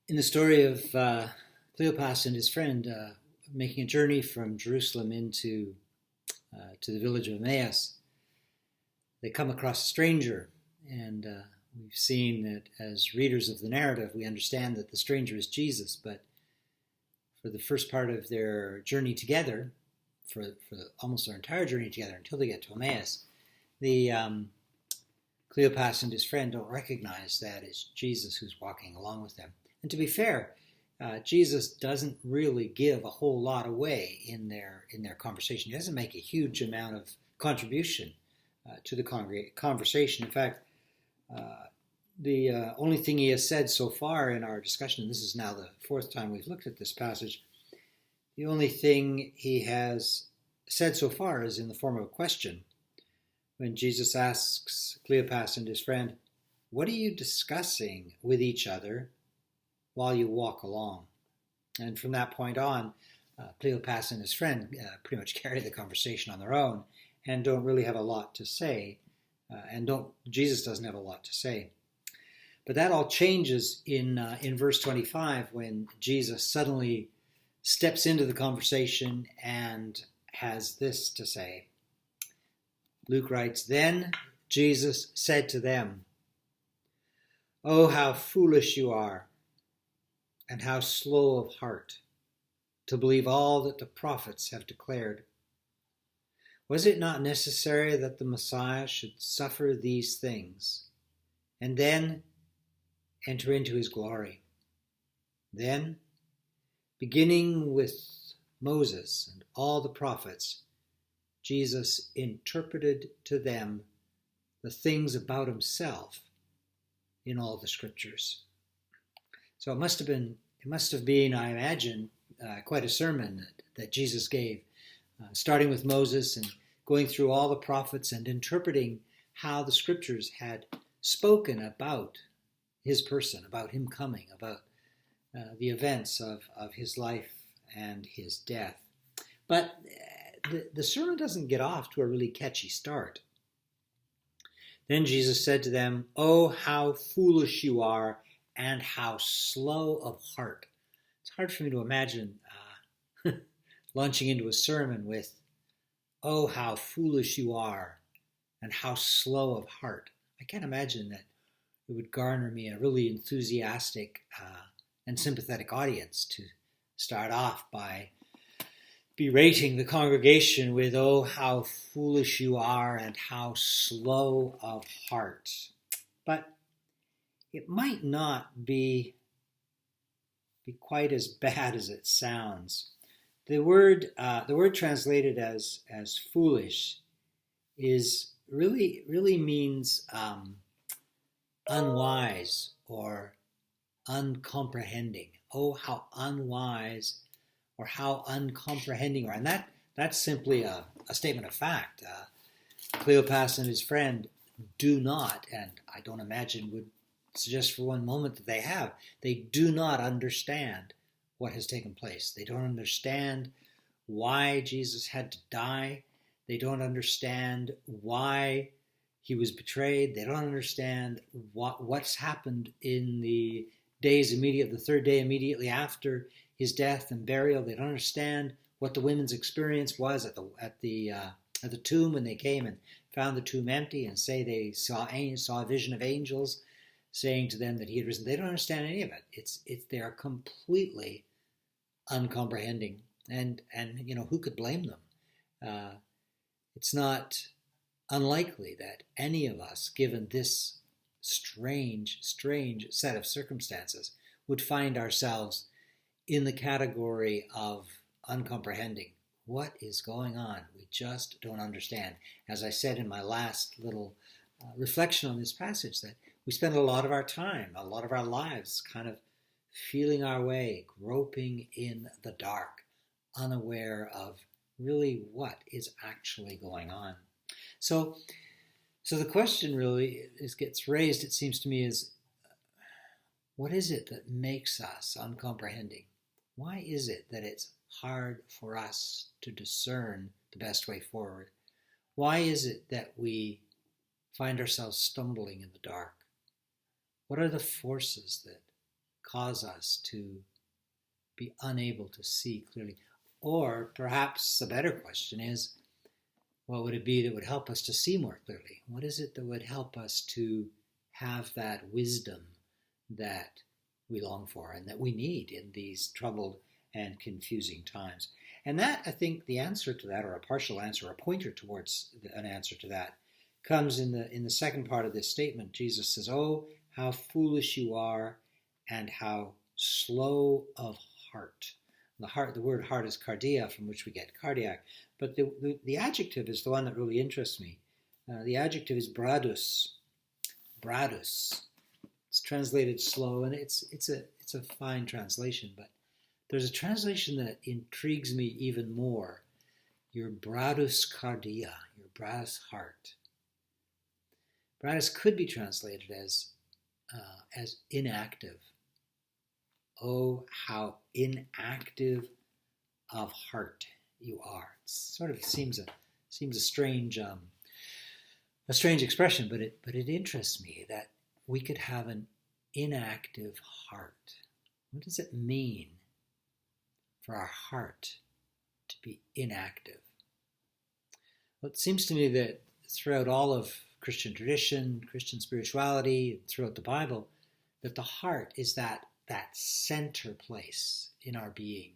In the story of Cleopas and his friend making a journey from Jerusalem into to the village of Emmaus, they come across a stranger, and we've seen that as readers of the narrative, we understand that the stranger is Jesus. But for the first part of their journey together, for almost their entire journey together until they get to Emmaus, the Cleopas and his friend don't recognize that it's Jesus who's walking along with them. And to be fair, Jesus doesn't really give a whole lot away in their conversation. He doesn't make a huge amount of contribution to the conversation. In fact, the only thing he has said so far in our discussion, and this is now the fourth time we've looked at this passage, the only thing he has said so far is in the form of a question. When Jesus asks Cleopas and his friend, "What are you discussing with each other while you walk along?" And from that point on, Cleopas and his friend pretty much carry the conversation on their own and don't really have a lot to say. Jesus doesn't have a lot to say. But that all changes in verse 25 when Jesus suddenly steps into the conversation and has this to say. Luke writes, "Then Jesus said to them, 'Oh, how foolish you are, and how slow of heart, to believe all that the prophets have declared. Was it not necessary that the Messiah should suffer these things, and then enter into his glory?' Then, beginning with Moses and all the prophets, Jesus interpreted to them the things about himself in all the scriptures." So it must have been, I imagine, quite a sermon that Jesus gave, starting with Moses and going through all the prophets and interpreting how the scriptures had spoken about his person, about him coming, about the events of his life and his death. But the sermon doesn't get off to a really catchy start. Then Jesus said to them, "Oh, how foolish you are, and how slow of heart." It's hard for me to imagine launching into a sermon with, "Oh, how foolish you are, and how slow of heart." I can't imagine that it would garner me a really enthusiastic and sympathetic audience to start off by berating the congregation with, "Oh, how foolish you are, and how slow of heart." But it might not be quite as bad as it sounds. The word translated as foolish is really means unwise or uncomprehending. Oh, how unwise or how uncomprehending you are. And that's simply a statement of fact. Cleopas and his friend do not, and I don't imagine would suggest for one moment that they do not understand what has taken place. They don't understand why Jesus had to die. They don't understand why he was betrayed. They don't understand what's happened in the third day immediately after his death and burial. They don't understand what the women's experience was at the tomb when they came and found the tomb empty and say they saw a vision of angels saying to them that he had risen. They don't understand any of it. They are completely uncomprehending, and who could blame them? It's not unlikely that any of us, given this strange set of circumstances, would find ourselves in the category of uncomprehending. What is going on? We just don't understand. As I said in my last little reflection on this passage, that we spend a lot of our time, a lot of our lives kind of feeling our way, groping in the dark, unaware of really what is actually going on. So the question really gets raised, it seems to me, is what is it that makes us uncomprehending? Why is it that it's hard for us to discern the best way forward? Why is it that we find ourselves stumbling in the dark? What are the forces that cause us to be unable to see clearly? Or perhaps a better question is, what would it be that would help us to see more clearly? What is it that would help us to have that wisdom that we long for and that we need in these troubled and confusing times? And that, I think, the answer to that, or a partial answer, a pointer towards an answer to that, comes in the second part of this statement. Jesus says, "Oh, how foolish you are, and how slow of heart." The word heart is cardia, from which we get cardiac. But the adjective is the one that really interests me. The adjective is bradus. Bradus. It's translated slow, and it's a fine translation. But there's a translation that intrigues me even more. Your bradus cardia, your bradus heart. Bradus could be translated as inactive. Oh, how inactive of heart you are. It sort of seems a strange expression, but it interests me that we could have an inactive heart. What does it mean for our heart to be inactive? Well, it seems to me that throughout all of Christian tradition, Christian spirituality, throughout the Bible, that the heart is that center place in our being.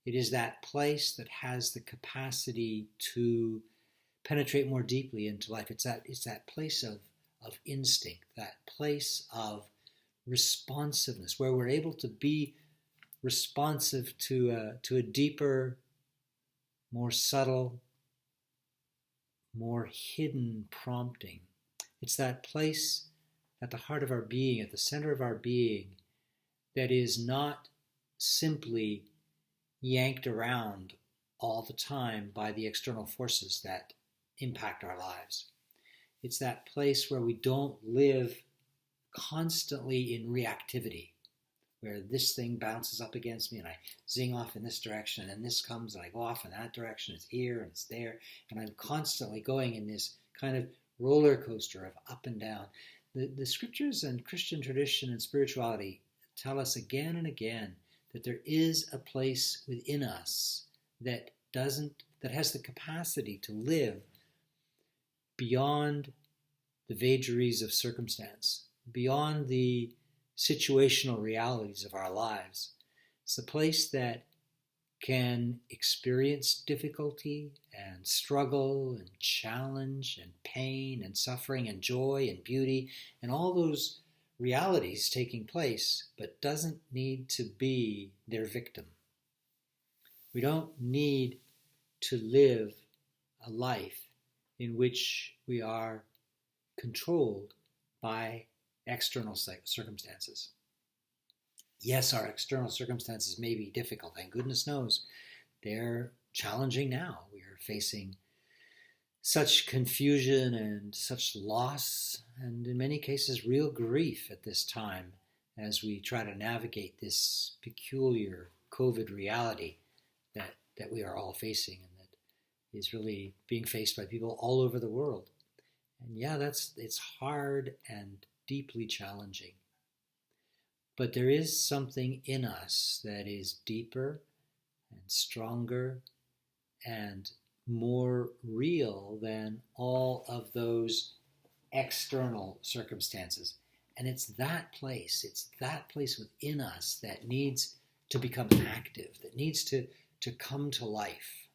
It is that place that has the capacity to penetrate more deeply into life. It's that place of instinct, that place of responsiveness, where we're able to be responsive to a deeper, more subtle, more hidden prompting. It's that place at the heart of our being, at the center of our being, that is not simply yanked around all the time by the external forces that impact our lives. It's that place where we don't live constantly in reactivity, where this thing bounces up against me and I zing off in this direction, and this comes and I go off in that direction. It's here and it's there, and I'm constantly going in this kind of roller coaster of up and down. The scriptures and Christian tradition and spirituality tell us again and again that there is a place within us that has the capacity to live beyond the vagaries of circumstance, beyond the situational realities of our lives. It's a place that can experience difficulty and struggle and challenge and pain and suffering and joy and beauty and all those realities taking place, but doesn't need to be their victim. We don't need to live a life in which we are controlled by external circumstances. Yes, our external circumstances may be difficult, and goodness knows they're challenging now. We are facing such confusion and such loss, and in many cases real grief at this time as we try to navigate this peculiar COVID reality that we are all facing, and that is really being faced by people all over the world. And yeah, it's hard and deeply challenging. But there is something in us that is deeper and stronger and more real than all of those external circumstances. And it's that place within us that needs to become active, that needs to come to life.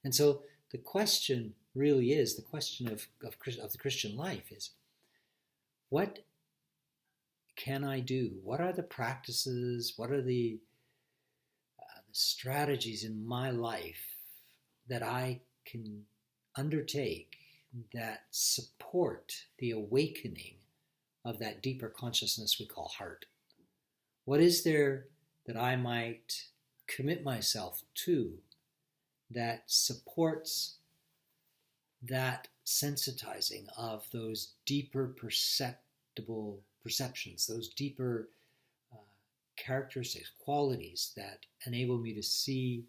And so the question really is, the question of the Christian life is, what can I do? What are the practices? What are the strategies in my life that I can undertake that support the awakening of that deeper consciousness we call heart? What is there that I might commit myself to that supports that sensitizing of those deeper perceptions, those deeper characteristics, qualities that enable me to see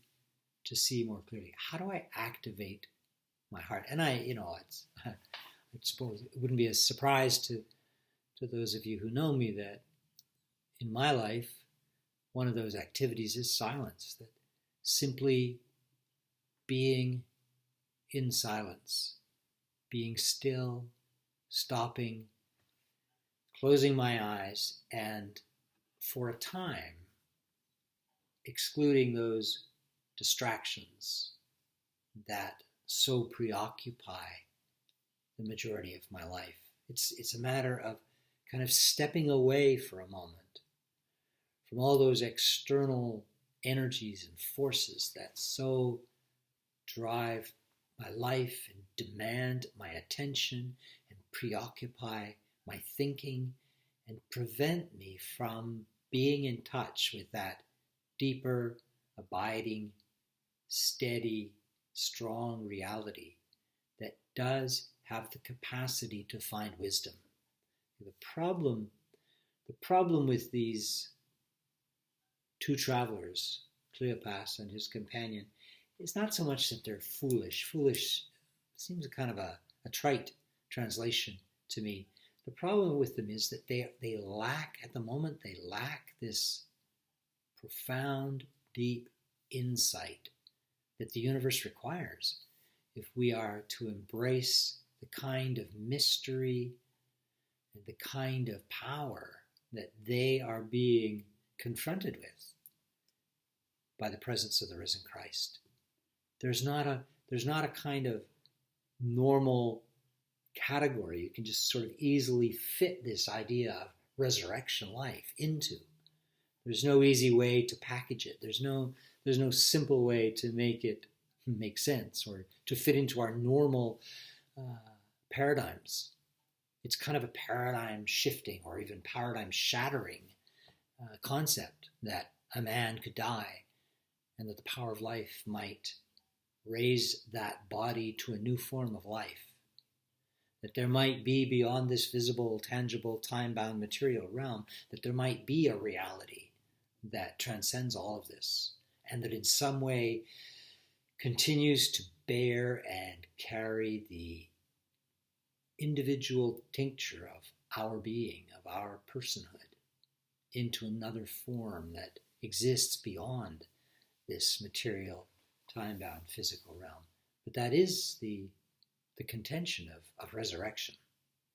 more clearly? How do I activate my heart? And I suppose it wouldn't be a surprise to those of you who know me that in my life, one of those activities is silence, that simply being in silence, being still, stopping, closing my eyes, and for a time, excluding those distractions that so preoccupy the majority of my life. It's a matter of kind of stepping away for a moment from all those external energies and forces that so drive my life and demand my attention and preoccupy my thinking and prevent me from being in touch with that deeper, abiding, steady, strong reality that does have the capacity to find wisdom. The problem with these two travelers, Cleopas and his companion, is not so much that they're foolish. Foolish seems a kind of a trite translation to me. The problem with them is that they lack, at the moment, they lack this profound, deep insight that the universe requires if we are to embrace the kind of mystery and the kind of power that they are being confronted with by the presence of the risen Christ. There's not a kind of normal category you can just sort of easily fit this idea of resurrection life into. There's no easy way to package it. There's no simple way to make it make sense or to fit into our normal paradigms. It's kind of a paradigm shifting or even paradigm shattering concept that a man could die and that the power of life might raise that body to a new form of life. That there might be beyond this visible, tangible, time-bound material realm, that there might be a reality that transcends all of this and that in some way continues to bear and carry the individual tincture of our being, of our personhood, into another form that exists beyond this material, time-bound physical realm. But that is the contention of resurrection.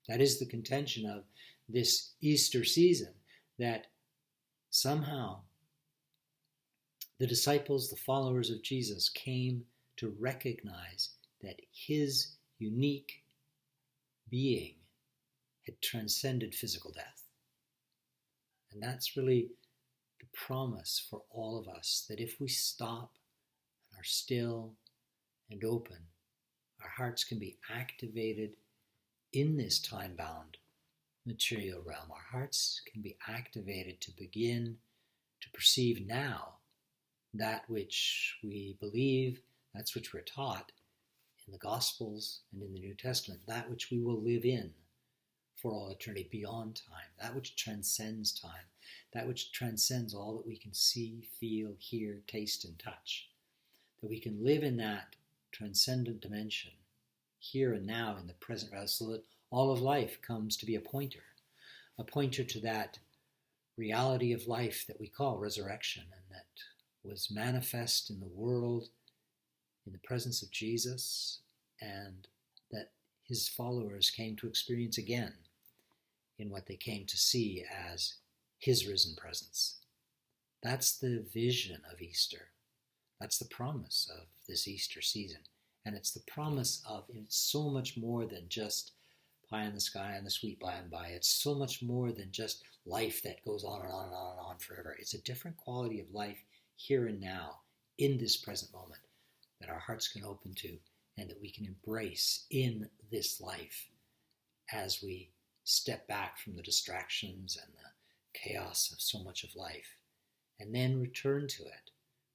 That is the contention of this Easter season, that somehow the disciples, the followers of Jesus, came to recognize that his unique being had transcended physical death. And that's really the promise for all of us, that if we stop and are still and open, our hearts can be activated in this time-bound material realm. Our hearts can be activated to begin to perceive now that which we believe, that's which we're taught in the Gospels and in the New Testament, that which we will live in for all eternity beyond time, that which transcends time, that which transcends all that we can see, feel, hear, taste, and touch. That we can live in that transcendent dimension here and now in the present realm, so that all of life comes to be a pointer to that reality of life that we call resurrection, and that was manifest in the world in the presence of Jesus, and that his followers came to experience again in what they came to see as his risen presence. That's the vision of Easter. That's the promise of this Easter season. And it's the promise of, it's so much more than just pie in the sky and the sweet by and by. It's so much more than just life that goes on and on and on and on forever. It's a different quality of life here and now, in this present moment, that our hearts can open to and that we can embrace in this life as we step back from the distractions and the chaos of so much of life, and then return to it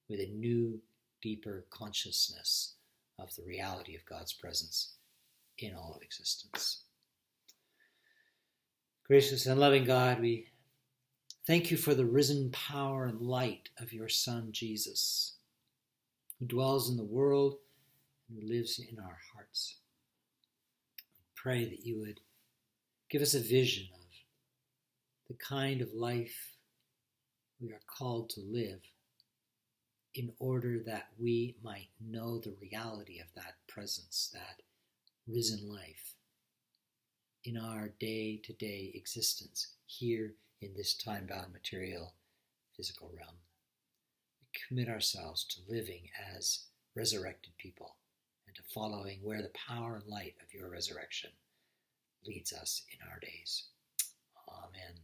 with a new, deeper consciousness of the reality of God's presence in all of existence. Gracious and loving God, we thank you for the risen power and light of your Son, Jesus, who dwells in the world and who lives in our hearts. We pray that you would give us a vision of the kind of life we are called to live in order that we might know the reality of that presence, that risen life in our day-to-day existence here in this time-bound material physical realm. We commit ourselves to living as resurrected people and to following where the power and light of your resurrection leads us in our days. Amen.